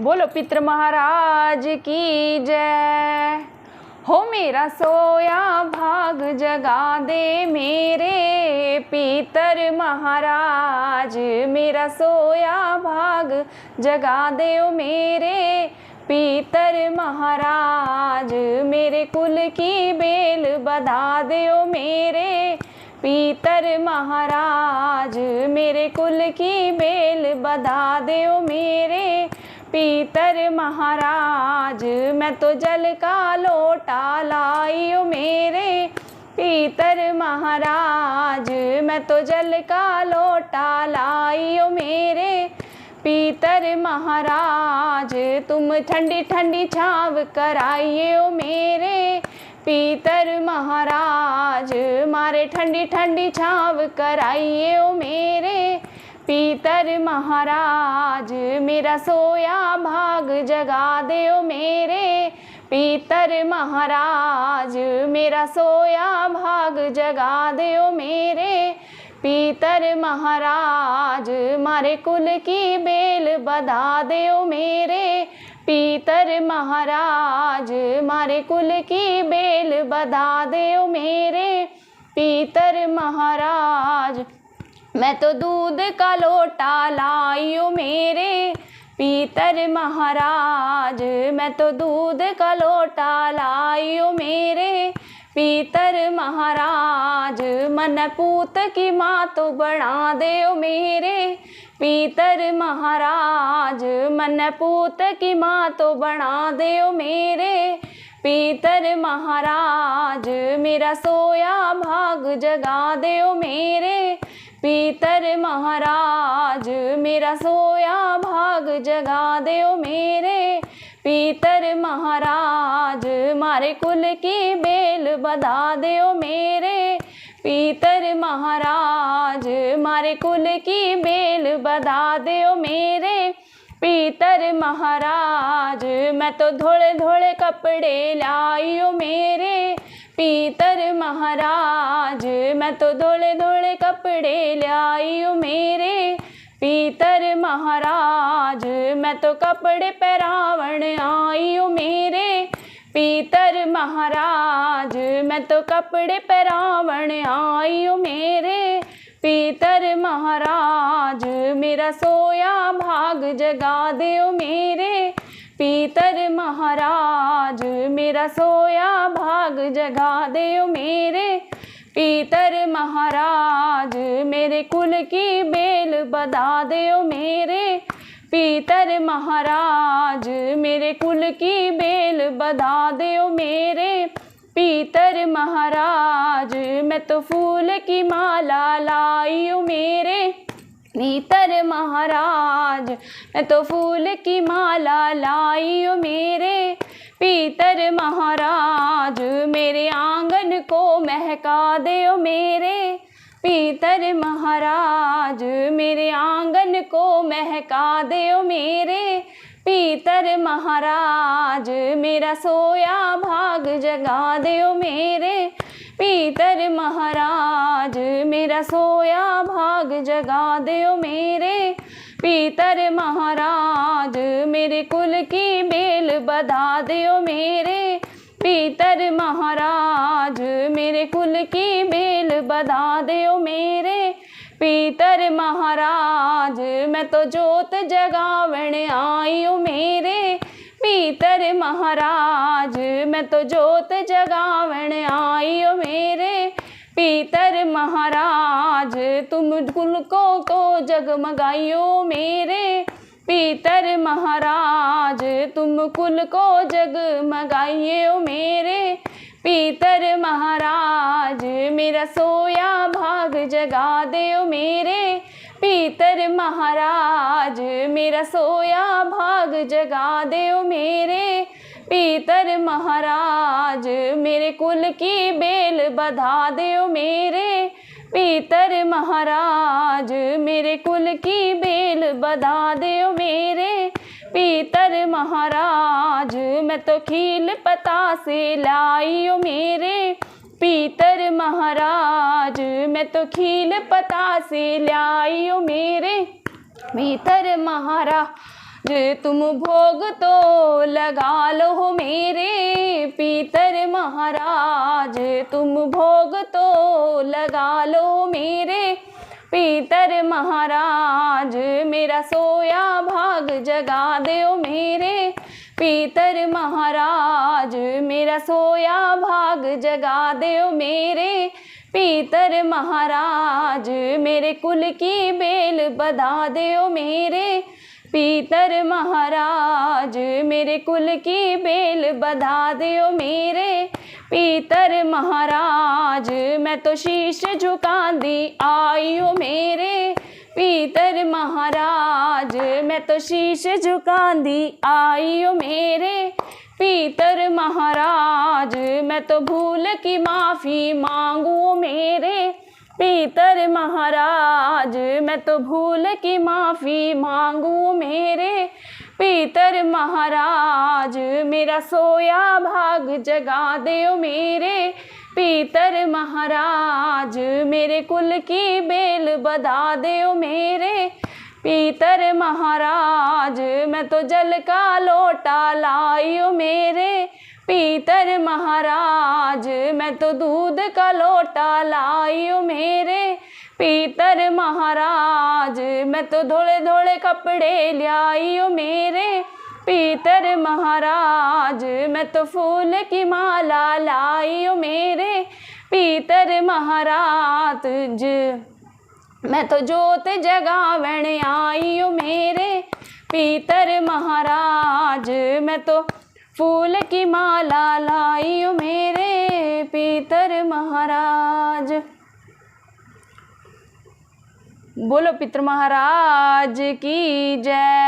बोलो पितर महाराज की जय। हो मेरा सोया भाग जगा दे मेरे पितर महाराज, मेरा सोया भाग जगा दे ओ मेरे पितर महाराज, मेरे कुल की बेल बधा दे ओ मेरे पितर महाराज, मेरे कुल की बेल बधा दे ओ मेरे पितर महाराज। मैं तो जल का लोटा लाई ओ मेरे पितर महाराज, मैं तो जल का लोटा लाई ओ मेरे पितर महाराज। तुम ठंडी ठंडी छाव कराइए ओ मेरे पितर महाराज, मारे ठंडी ठंडी छाव कराइए ओ मेरे पितर महाराज। मेरा सोया भाग जगा दे ओ मेरे पितर महाराज, मेरा सोया भाग जगा दे ओ मेरे पितर महाराज। मारे कुल की बेल बधा दे ओ मेरे पितर महाराज, मारे कुल की बेल बधा दे ओ मेरे पितर महाराज। मैं तो दूध का लोटा लाई ओ मेरे पितर महाराज, मैं तो दूध का लोटा लाई ओ मेरे पितर महाराज। मन पूत की माँ तो बना दे ओ मेरे पितर महाराज, मन पूत की माँ तो बना दे ओ मेरे पितर महाराज। मेरा सोया भाग जगा दे ओ मेरे पितर महाराज, मेरा सोया भाग जगा दे ओ मेरे पितर महाराज। मारे कुल की बेल बधा दे ओ मेरे पितर महाराज, मारे कुल की बेल बधा दे ओ मेरे पितर महाराज। मैं तो धोले धोले कपड़े लाई ओ मेरे पितर महाराज, मैं तो धोले धोले कपड़े लाई ओ मेरे पितर महाराज। मैं तो कपड़े पहरावण आई ओ मेरे पितर महाराज, मैं तो कपड़े पहरावण आई ओ मेरे पितर महाराज। मेरा सोया भाग जगा दे ओ मेरे पितर महाराज, मेरा सोया भाग जगा दे ओ मेरे पितर महाराज। मेरे कुल की बेल बधा दे ओ मेरे पितर महाराज, मेरे कुल की बेल बधा दे ओ मेरे पितर महाराज। मैं तो फूल की माला लाई ओ मेरे पितर महाराज, मैं तो फूल की माला लाई ओ मेरे पितर महाराज। मेरे आंगन को महका दे ओ मेरे पितर महाराज, मेरे आंगन को महका दे ओ मेरे पितर महाराज। मेरा सोया भाग जगा दे ओ मेरे पितर महाराज, मेरा सोया भाग जगा दे ओ मेरे पितर महाराज। मेरे कुल की बेल बधा दे ओ मेरे पितर महाराज, मेरे कुल की बेल बधा दे ओ मेरे पितर महाराज। मैं तो जोत जगावण आई ओ मेरे पितर महाराज, मैं तो जोत जगावण आई ओ मेरे पितर महाराज। तुम कुल को जगमगाइयो मेरे पितर महाराज, तुम कुल को जगमगाइए ओ मेरे पितर महाराज। मेरा सोया भाग जगा दे ओ मेरे पितर महाराज, मेरा सोया भाग जगा दे ओ मेरे पितर महाराज। मेरे कुल की बेल बधा दे ओ मेरे पितर महाराज, मेरे कुल की बेल बधा दे ओ मेरे पितर महाराज। मैं तो खील पता से लाई ओ मेरे पितर महाराज, मैं तो खील पता से लाई ओ मेरे पितर महाराज। तुम भोग तो लगा लो हो मेरे पीतर महाराज, तुम भोग तो लगा लो मेरे पीतर महाराज। मेरा सोया भाग जगा दो मेरे पीतर महाराज, मेरा सोया भाग जगा दो मेरे पीतर महाराज। मेरे कुल की बेल बधा दो मेरे पीतर महाराज, मेरे कुल की बेल बधा दो मेरे पीतर महाराज। मैं तो शीश झुका दी आई हो मेरे पीतर महाराज, मैं तो शीश झुका दी आई हो मेरे पीतर महाराज। मैं तो भूल की माफ़ी मांगू मेरे पीतर महाराज, मैं तो भूल की माफ़ी मांगू मेरे पीतर महाराज। मेरा सोया भाग जगा दो मेरे पीतर महाराज, मेरे कुल की बेल बधा दो मेरे पीतर महाराज। मैं तो जल का लोटा लाई हो मेरे पीतर महाराज, मैं तो दूध का लोटा लाई हो मेरे पीतर महाराज। मैं तो धोले धोले कपड़े लाई हो मेरे पीतर महाराज, मैं तो फूल की माला लाई हो मेरे पीतर महाराज। मैं तो जोत जगावण आई हूँ मेरे पीतर महाराज, मैं तो फूल की माला लाई हूँ मेरे पीतर महाराज। बोलो पीतर महाराज की जय।